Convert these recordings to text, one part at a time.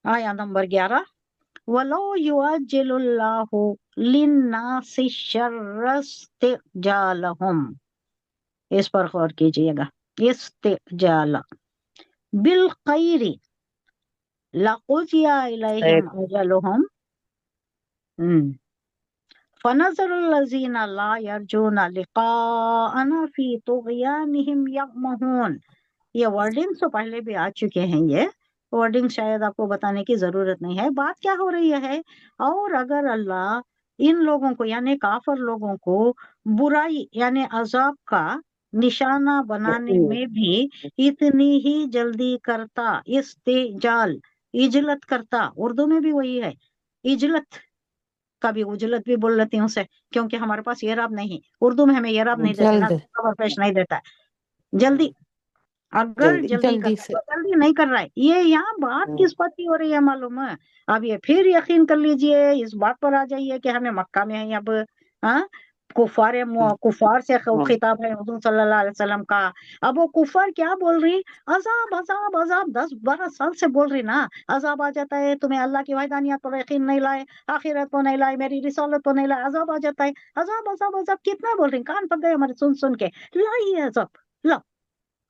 आया नंबर 11, वलो युअज्जिलुल्लाहु लिन्नासि शर्रस्तिजालहुम, इस पर गौर कीजिएगा। इस्तिजाला बिल खैरी लकुजिया इलैहिम खैर अजलुहुम फनज़रुल्लज़ीना ला यरजूना लिक़ाअना फी तुग़यानिहिम यअमहून। ये वर्डिंग तो पहले भी आ चुके हैं, ये वर्डिंग शायद आपको बताने की जरूरत नहीं है। बात क्या हो रही है, और अगर अल्लाह इन लोगों को यानी काफिर लोगों को बुराई यानी अजाब का निशाना बनाने में भी इतनी ही जल्दी करता, इस्तेजाल इजलत करता, उर्दू में भी वही है, इजलत, कभी उजलत भी बोल लेती हूँ उसे, क्योंकि हमारे पास ये राब नहीं, उर्दू में हमें ये राब नहीं देते ना, जल्द खबर पेश नहीं देता है। जल्दी, अगर जल्दी जल्दी जल्दी करता से। तो जल्दी नहीं कर रहा है। ये यहाँ बात हम्म, किस बात की हो रही है मालूम है? अब ये फिर यकीन कर लीजिए, इस बात पर आ जाइए कि हमें मक्का में है अब। हाँ, कुफार से हम्म, खिताब है हुजूर सल्लल्लाहु अलैहि वसल्लम का। अब वो कुफार क्या बोल रही, अजाब अजाब अजाब, 10-12 साल से बोल रही ना, अजाब आ जाता है तुम्हें, अल्लाह की वहदानियत पर यकीन नहीं लाए, आखिरत को नहीं लाए, मेरी रिसालत को नहीं लाए, अजाब आ जाता है। अजाब अजाब अजाब कितना बोल रही, कान पक गए हमारे सुन सुन के। लाइए अजाब, ला,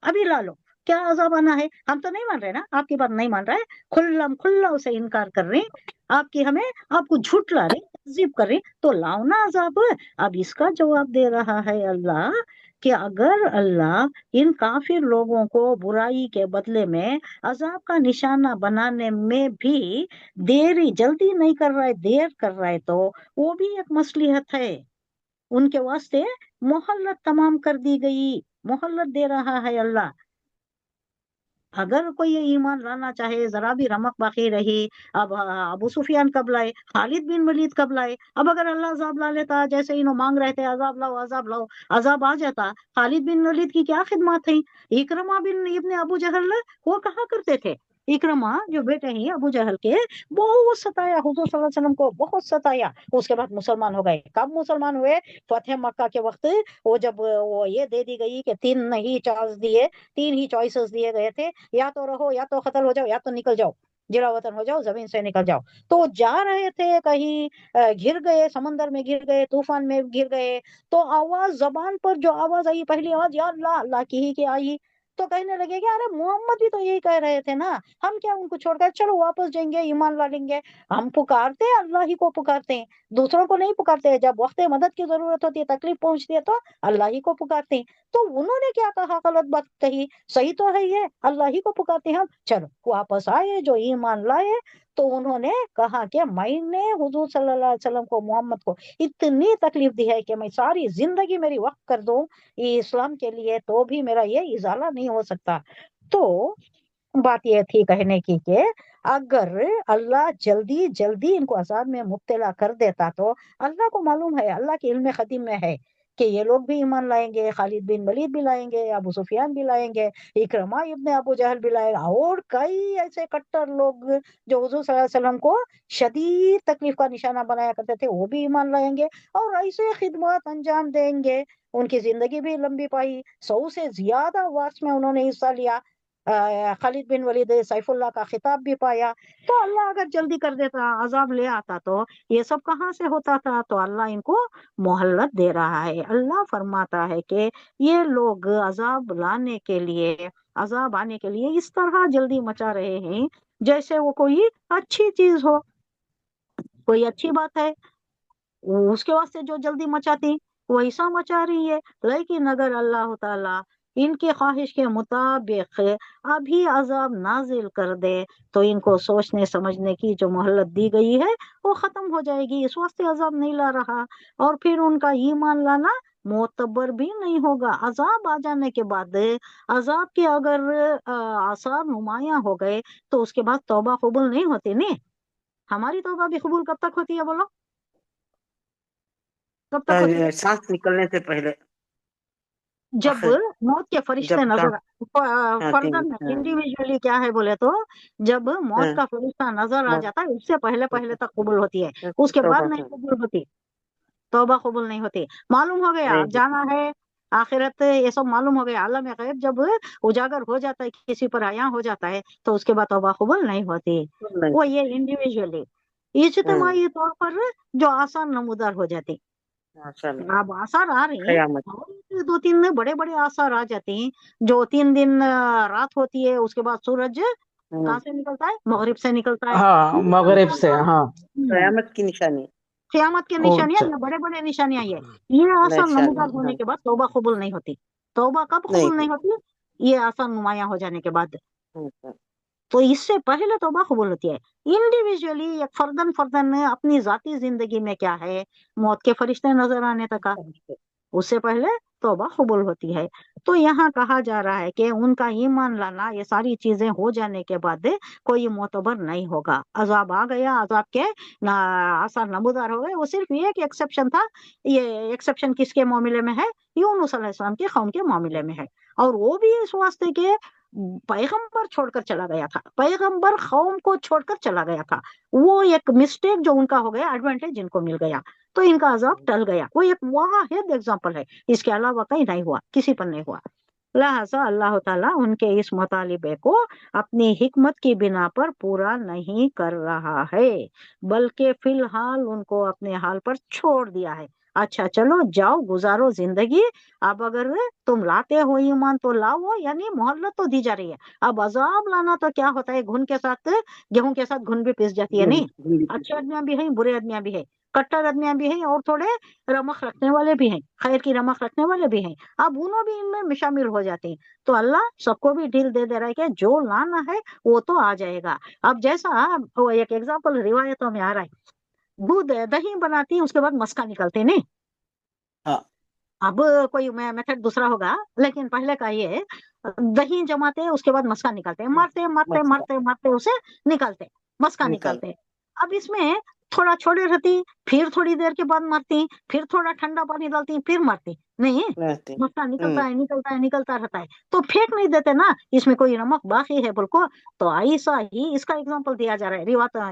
अभी ला लो। क्या अजाब आना है? हम तो नहीं मान रहे ना, आपकी बात नहीं मान रहे, खुल्लम खुल्ला उसे इनकार कर रहे हैं, आपकी हमें आपको झूठला रहे, तकजीब कर रहे, तो लाओ ना अजाब। अब इसका जवाब दे रहा है अल्लाह कि अगर अल्लाह इन काफिर लोगों को बुराई के बदले में अजाब का निशाना बनाने में भी देरी जल्दी नहीं कर रहा है, देर कर रहा है, तो वो भी एक मसलिहत है उनके वास्ते। मोहल्लत तमाम कर दी गई, मोहल्लत दे रहा है अल्लाह। अगर कोई ये ईमान लाना चाहे, जरा भी रमक बाकी रही, अब अबू सुफियान कब लाए, खालिद बिन वलीद कब लाए, अब अगर अल्लाह अजाब ला लेता, जैसे इन्हों मांग रहे थे अजाब लाओ अजाब लाओ, अजाब आ जाता, खालिद बिन वलीद की क्या खिदमत थी? इकरमा बिन इब्ने अबू जहल वो कहा करते थे, इकरमा जो बेटे हैं अबू जहल के, बहुत सताया हुजूर सल्लल्लाहु अलैहि वसल्लम को, बहुत सताया। उसके बाद मुसलमान हो गए। कब मुसलमान हुए? फतेह मक्का के वक्त। वो जब वो ये दे दी गई कि तीन ही चॉइस दिए, तीन ही चॉइसेस दिए गए थे, या तो रहो, या तो कत्ल हो जाओ, या तो निकल जाओ, जिला वतन हो जाओ, जमीन से निकल जाओ। तो जा रहे थे कहीं, घिर गए, समंदर में गिर गए, तूफान में गिर गए, तो आवाज जबान पर जो आवाज आई, पहली आवाज या अल्लाह अल्लाह की ही की आई। तो कहने लगे कि अरे मोहम्मद भी तो यही कह रहे थे ना, हम क्या उनको छोड़कर चलो वापस जाएंगे, ईमान ला लेंगे। हम पुकारते हैं, अल्लाह ही को पुकारते हैं, दूसरों को नहीं पुकारते हैं। जब वक्त मदद की जरूरत होती है, तकलीफ पहुंचती है, तो अल्लाह ही को पुकारते हैं। तो उन्होंने क्या कहा, गलत बात कही, सही तो है ये, अल्लाह ही को पुकारते हैं हम। चलो वापस आए जो ईमान लाए, तो उन्होंने कहा कि मैंने हुजूर सल्लल्लाहु अलैहि वसल्लम को, मोहम्मद को इतनी तकलीफ दी है कि मैं सारी जिंदगी मेरी वक्त कर दूं ये इस्लाम के लिए, तो भी मेरा ये इजाला नहीं हो सकता। तो बात ये थी कहने की कि अगर अल्लाह जल्दी जल्दी इनको अजाब में मुब्तला कर देता, तो अल्लाह को मालूम है, अल्लाह के इल्म खदीम में है कि ये लोग भी ईमान लाएंगे, खालिद बिन वलीद भी लाएंगे, अबू सुफियान भी लाएंगे, इकरमा इब्ने अबू जहल भी लाएगा, और कई ऐसे कट्टर लोग जो हुजूर सल्लल्लाहु अलैहि वसल्लम को शदीद तकलीफ का निशाना बनाया करते थे, वो भी ईमान लाएंगे और ऐसे खिदमत अंजाम देंगे। उनकी जिंदगी भी लंबी पाई, 100 से ज्यादा वार्स में उन्होंने हिस्सा लिया, खालिद बिन वलीद सैफुल्लाह का खिताब भी पाया। तो अल्लाह अगर जल्दी कर देता, अजाब ले आता, तो ये सब कहाँ से होता था? तो अल्लाह इनको मोहल्लत दे रहा है। अल्लाह फरमाता है कि ये लोग अजाब लाने के लिए, अजाब आने के लिए इस तरह जल्दी मचा रहे हैं जैसे वो कोई अच्छी चीज हो, कोई अच्छी बात है, उसके वास्ते जो जल्दी मचाती वैसा मचा रही है। लेकिन अगर अल्लाह ताला इनकी ख्वाहिश के मुताबिक अभी अजाब नाजिल कर दे, तो इनको सोचने समझने की जो मोहलत दी गई है वो खत्म हो जाएगी, इस वास्ते अजाब नहीं ला रहा। और फिर उनका ईमान लाना मोतबर भी नहीं होगा। अजाब आ जाने के बाद, अजाब के अगर आसार नुमाया हो गए, तो उसके बाद तौबा कबूल नहीं होती नहीं। हमारी तौबा भी कबूल कब तक होती है बोलो, कब तक होती है? सांस निकलने से पहले। जब आखिर मौत के फरिश्ते जब नजर, हाँ, फर्दन इंडिविजुअली क्या है बोले तो, जब मौत हाँ, का फरिश्ता नजर आ मौत जाता है, उससे पहले पहले तक कबूल होती है, उसके बाद तौबा नहीं कर। कबूल होती, तौबा कबूल नहीं होती। मालूम हो गया अरे अब जाना है, आखिरत ये सब मालूम हो गया, आलम गैब जब उजागर हो जाता है, किसी पर आया हो जाता है, तो उसके बाद तौबा कबूल नहीं होती। नहीं। वो ये इंडिविजुअली, इज्तिमाई तौर पर जो आसान नमूदार हो जाती। माशाल्लाह। अब आसार आ रही हैं, कयामत। और दो तीन बड़े बड़े आसार आ जाते हैं, जो 3 दिन रात होती है, उसके बाद सूरज कहाँ से निकलता है, मगरिब से निकलता है। हाँ, ये मगरिब से, आसार, हाँ। कयामत की निशानी। क़यामत की निशानियां, अच्छा। ये बड़े बड़े निशानियां, ये आसार निशानी, नमूदार होने हाँ। के बाद तौबा कबूल नहीं होती। तौबा कब नहीं। कबूल नहीं होती? ये आसार नुमाया हो जाने के बाद। अच्छा। तो इससे पहले तौबा कबूल होती है। इंडिविजुअली, एक फर्दन फर्दन अपनी जाती जिंदगी में क्या है, मौत के फरिश्ते नजर आने तक, उससे पहले तौबा कबूल होती है। तो यहाँ कहा जा रहा है कि उनका ईमान लाना, ये सारी चीजें हो जाने के बाद कोई मोतबर नहीं होगा। अजाब आ गया, अजाब के ना आसार नमूदार हो गए। वो सिर्फ ये एक एक्सेप्शन था। ये एक्सेप्शन किसके मामले में है? यूनुस अलैहिस्सलाम के कौम के मामले में है। और वो भी इस वास्ते के पैगंबर छोड़कर चला गया था, पैगंबर कौम को छोड़कर चला गया था। वो एक मिस्टेक जो उनका हो गया, एडवांटेज जिनको मिल गया, तो इनका अजाब टल गया। वो एक वाहिद एग्जाम्पल है, इसके अलावा कहीं नहीं हुआ, किसी पर नहीं हुआ। लिहाजा अल्लाह ताला उनके इस मुतालिबे को अपनी हिकमत की बिना पर पूरा नहीं कर रहा है, बल्कि फिलहाल उनको अपने हाल पर छोड़ दिया है। अच्छा चलो जाओ, गुजारो जिंदगी। अब अगर तुम लाते हो ईमान तो लाओ, यानी मोहल्लत तो दी जा रही है। अब अजाब लाना तो क्या होता है, घुन के साथ, गेहूं के साथ घुन भी पिस जाती है, नहीं? अच्छे आदमियां भी हैं, बुरे आदमियां भी हैं, कट्टर आदमियां भी हैं, और थोड़े रमक रखने वाले भी हैं, खैर की रमक रखने वाले भी हैं। अब उन्हों भी इनमें शामिल हो जाते हैं। तो अल्लाह सबको भी ढील दे दे रहा है कि जो लाना है वो तो आ जाएगा। अब जैसा वो एक एग्जाम्पल रिवायतों में आ रहा है, दूध दही बनाती है, उसके बाद मस्का निकलते नहीं। हाँ। अब कोई मेथड दूसरा होगा, लेकिन पहले का ये है, दही जमाते हैं, उसके बाद मस्का निकालते हैं, मारते मारते मस्त। मारते मारते उसे निकालते, मस्का निकाल। निकालते। अब इसमें थोड़ा छोड़े रहती, फिर थोड़ी देर के बाद मारती, फिर थोड़ा ठंडा पानी डालती, फिर मारती, नहीं रहते। मस्का निकलता है, निकलता है, निकलता रहता है। तो फेंक नहीं देते ना, इसमें कोई नमक बाकी है बोल को। तो ऐसा ही इसका एग्जाम्पल दिया जा रहा है,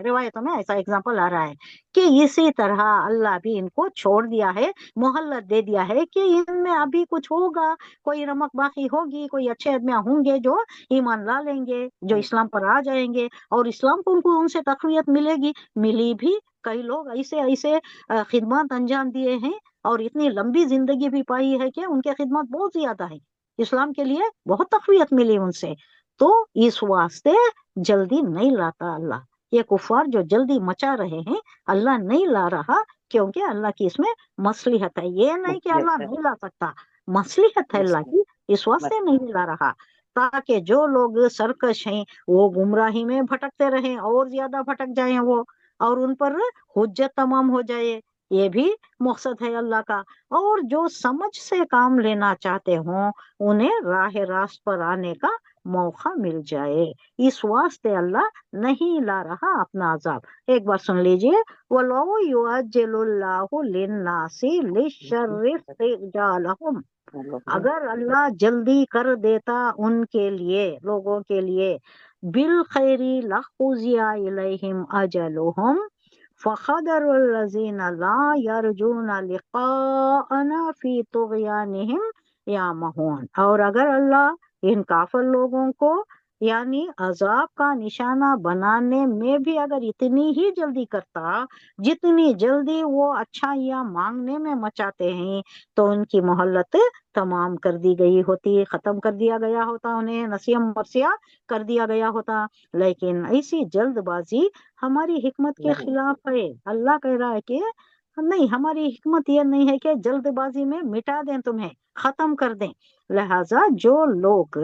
रिवायतों में ऐसा एग्जाम्पल आ रहा है कि इसी तरह अल्लाह भी इनको छोड़ दिया है, मोहल्लत दे दिया है कि इनमें अभी कुछ होगा, कोई रमक बाकी होगी, कोई अच्छे आदमी होंगे जो ईमान ला लेंगे, जो इस्लाम पर आ जाएंगे, और इस्लाम को उनको उनसे तकवीयत मिलेगी। मिली भी, कई लोग ऐसे ऐसे खिदमत अंजाम दिए हैं, और इतनी लंबी जिंदगी भी पाई है कि उनके खिदमत बहुत ज्यादा है, इस्लाम के लिए बहुत तकवीयत मिली उनसे। तो इस वास्ते जल्दी नहीं लाता अल्लाह। ये कुफार जो जल्दी मचा रहे हैं, अल्लाह नहीं ला रहा, क्योंकि अल्लाह की इसमें मसलिहत है। ये नहीं कि अल्लाह नहीं ला सकता, मसलिहत है अल्लाह की, इस वास्ते नहीं ला रहा, ताकि जो लोग सरकश हैं वो गुमराही में भटकते रहें, और ज्यादा भटक जाएं वो, और उन पर हुज्जत तमाम हो जाए। ये भी मकसद है अल्लाह का। और जो समझ से काम लेना चाहते हों, उन्हें राह रास्त पर आने का मौका मिल जाए, इस वास्ते अल्लाह नहीं ला रहा अपना अजाब। एक बार सुन लीजिए, वलो युअज्जिलुल्लाहु लिन्नासी लिश्शर्रि इस्तिजालहुम। अगर अल्लाह जल्दी कर देता उनके लिए, लोगों के लिए, बिल खैरी लखुजिया इलैहिम अजलुहुम फखदरुल्लज़ीना ला यरजूना लिक़ाअना फी तुग़यानिहिम यामहून। और अगर अल्लाह इन काफिर लोगों को यानी अजाब का निशाना बनाने में भी अगर इतनी ही जल्दी करता, जितनी जल्दी वो अच्छाइयाँ मांगने में मचाते हैं, तो उनकी मोहल्लत तमाम कर दी गई होती, खत्म कर दिया गया होता, उन्हें नसीम मरसिया कर दिया गया होता। लेकिन ऐसी जल्दबाजी हमारी हिकमत के खिलाफ है। अल्लाह कह रहा है कि नहीं, हमारी हिकमत ये नहीं है कि जल्दबाजी में मिटा दें, तुम्हें खत्म कर दें। लिहाजा जो लोग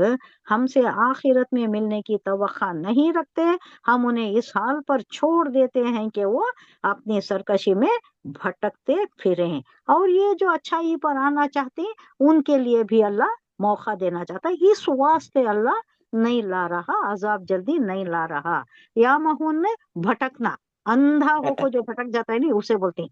हमसे आखिरत में मिलने की तवक्का नहीं रखते, हम उन्हें इस हाल पर छोड़ देते हैं कि वो अपनी सरकशी में भटकते फिरें। और ये जो अच्छाई पर आना चाहते हैं, उनके लिए भी अल्लाह मौका देना चाहता है, इस वास्ते अल्लाह नहीं ला रहा, अजाब जल्दी नहीं ला रहा। या महून ने भटकना, अंधा होकर जो भटक जाता है नहीं, उसे बोलते हैं